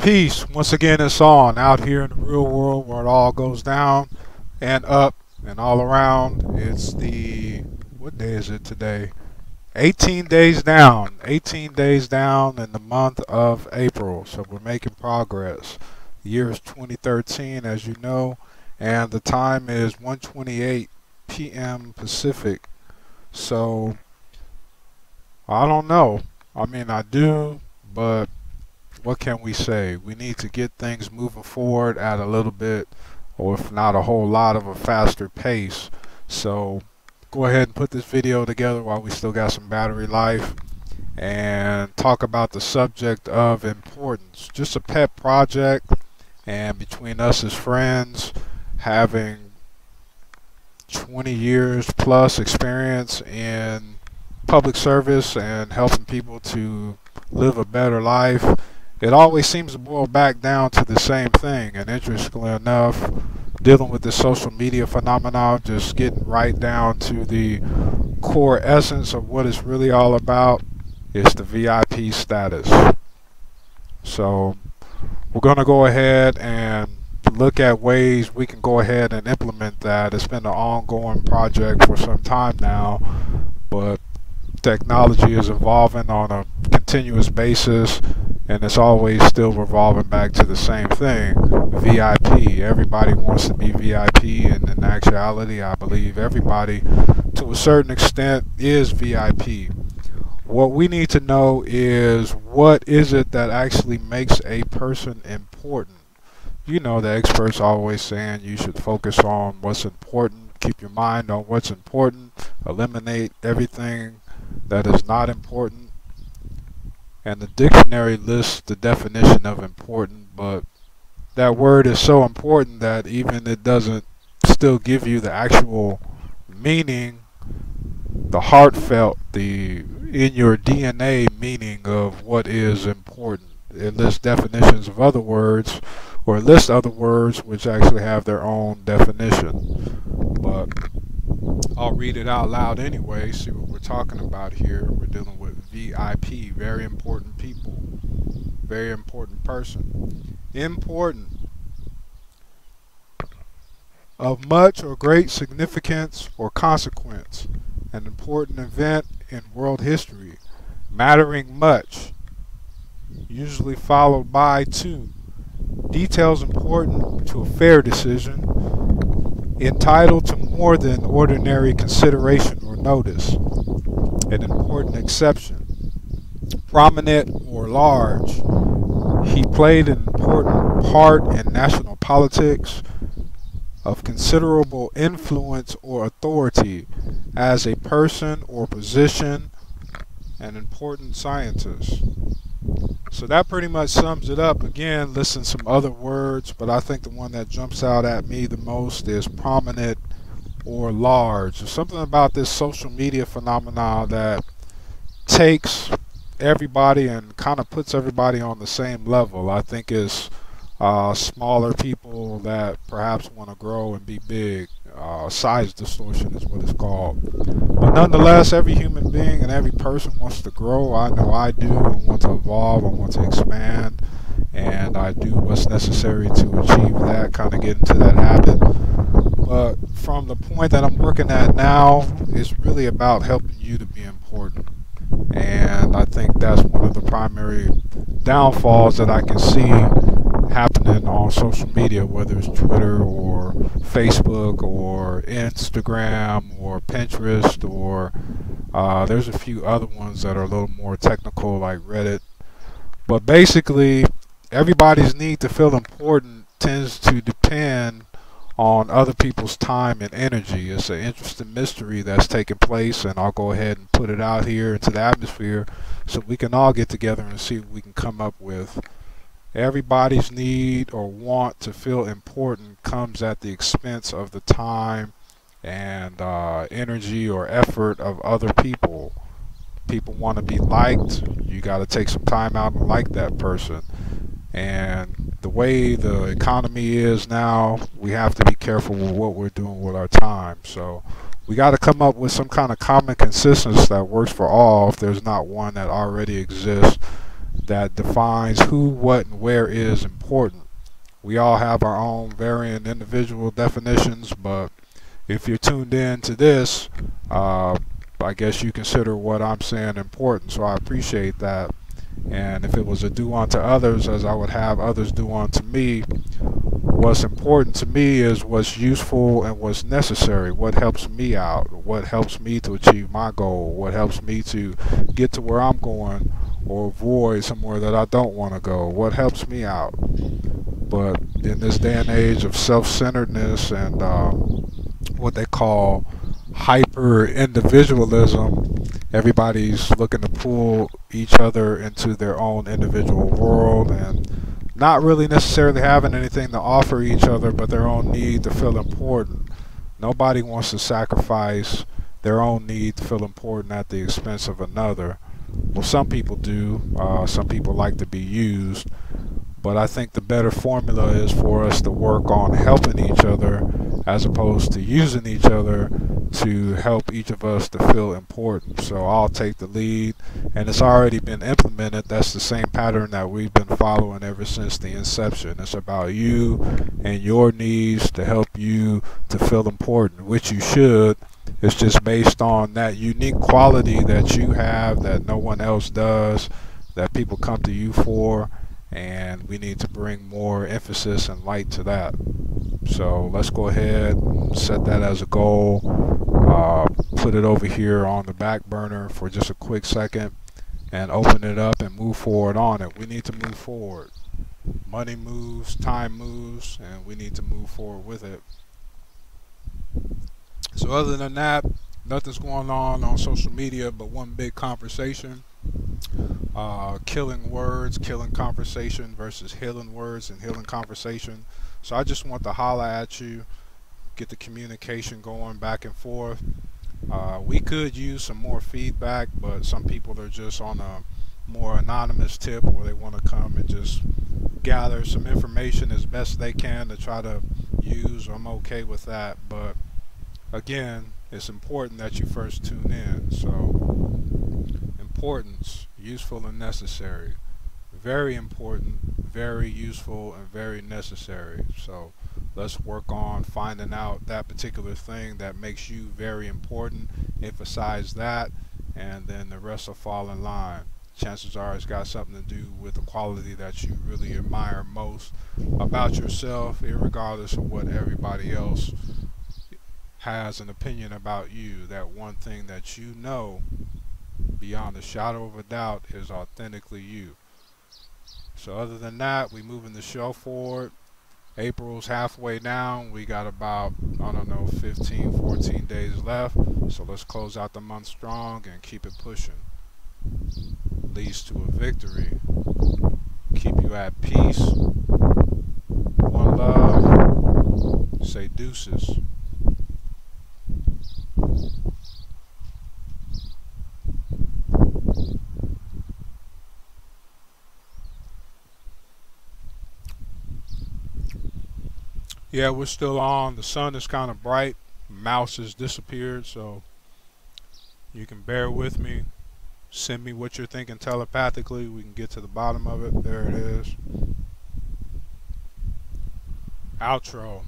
Peace. Once again, it's on out here in the real world where it all goes down and up and all around. It's what day is it today? 18 days down. 18 days down in the month of April. So we're making progress. The year is 2013, as you know, and the time is 1:28 p.m. Pacific. So I don't know. I mean, I do, but what can we say? We need to get things moving forward at a little bit, or if not a whole lot of a faster pace. So go ahead and put this video together while we still got some battery life and talk about the subject of importance. Just a pet project, and between us as friends, having 20 years plus experience in public service and helping people to live a better life, it always seems to boil back down to the same thing. And interestingly enough, dealing with the social media phenomenon, just getting right down to the core essence of what it's really all about, is the VIP status. So we're going to go ahead and look at ways we can go ahead and implement that. It's been an ongoing project for some time now, but technology is evolving on a continuous basis, and it's always still revolving back to the same thing: VIP. Everybody wants to be VIP, and in actuality, I believe everybody to a certain extent is VIP. What we need to know is, what is it that actually makes a person important? You know, the experts always saying you should focus on what's important, keep your mind on what's important, eliminate everything that is not important. And the dictionary lists the definition of important, but that word is so important that even it doesn't still give you the actual meaning, the heartfelt, the in your DNA meaning of what is important. It lists definitions of other words, or it lists other words which actually have their own definition. But I'll read it out loud anyway, see what we're talking about here. We're dealing with VIP, very important people, very important person. Important, of much or great significance or consequence, an important event in world history, mattering much, usually followed by two, details important to a fair decision, entitled to more than ordinary consideration or notice, an important exception, prominent or large. He played an important part in national politics, of considerable influence or authority as a person or position, an important scientist. So that pretty much sums it up. Again, listen some other words, but I think the one that jumps out at me the most is prominent or large. There's something about this social media phenomenon that takes everybody and kind of puts everybody on the same level. I think it's smaller people that perhaps want to grow and be big. Size distortion is what it's called. But nonetheless, every human being and every person wants to grow. I know I do. I want to evolve. I want to expand. And I do what's necessary to achieve that, kind of get into that habit. But from the point that I'm working at now, it's really about helping you to be important. And I think that's one of the primary downfalls that I can see happening on social media, whether it's Twitter or Facebook or Instagram or Pinterest, or there's a few other ones that are a little more technical, like Reddit. But basically, everybody's need to feel important tends to depend on other people's time and energy. It's an interesting mystery that's taking place, and I'll go ahead and put it out here into the atmosphere so we can all get together and see what we can come up with. Everybody's need or want to feel important comes at the expense of the time and energy or effort of other people. People want to be liked. You got to take some time out and like that person. And the way the economy is now, we have to be careful with what we're doing with our time. So we got to come up with some kind of common consensus that works for all, if there's not one that already exists, that defines who, what, and where is important. We all have our own varying individual definitions, but if you're tuned in to this, I guess you consider what I'm saying important, so I appreciate that. And if it was a do unto others as I would have others do unto me, what's important to me is what's useful and what's necessary, what helps me out, what helps me to achieve my goal, what helps me to get to where I'm going or avoid somewhere that I don't want to go, what helps me out. But in this day and age of self-centeredness and what they call hyper individualism, everybody's looking to pull each other into their own individual world and not really necessarily having anything to offer each other but their own need to feel important. Nobody wants to sacrifice their own need to feel important at the expense of another. Well, some people do. Some people like to be used. But I think the better formula is for us to work on helping each other as opposed to using each other to help each of us to feel important. So I'll take the lead, and it's already been implemented. That's the same pattern that we've been following ever since the inception. It's about you and your needs to help you to feel important, which you should. It's just based on that unique quality that you have that no one else does, that people come to you for. And we need to bring more emphasis and light to that. So let's go ahead and set that as a goal. Put it over here on the back burner for just a quick second and open it up and move forward on it. We need to move forward. Money moves, time moves, and we need to move forward with it. So other than that, nothing's going on social media but one big conversation. Killing words, killing conversation versus healing words and healing conversation. So I just want to holler at you, get the communication going back and forth. We could use some more feedback, but some people are just on a more anonymous tip where they want to come and just gather some information as best they can to try to use. I'm okay with that, but again, it's important that you first tune in. So importance, useful and necessary. Very important, very useful, and very necessary. So let's work on finding out that particular thing that makes you very important, emphasize that, and then the rest will fall in line. Chances are it's got something to do with the quality that you really admire most about yourself, irregardless of what everybody else has an opinion about you. That one thing that you know beyond a shadow of a doubt is authentically you. So other than that, we moving the show forward. April's halfway down. We got about, I don't know, 15, 14 days left. So let's close out the month strong and keep it pushing. Leads to a victory. Keep you at peace. One love. Say deuces. Yeah, we're still on. The sun is kind of bright. Mouse has disappeared, so you can bear with me. Send me what you're thinking telepathically. We can get to the bottom of it. There it is. Outro.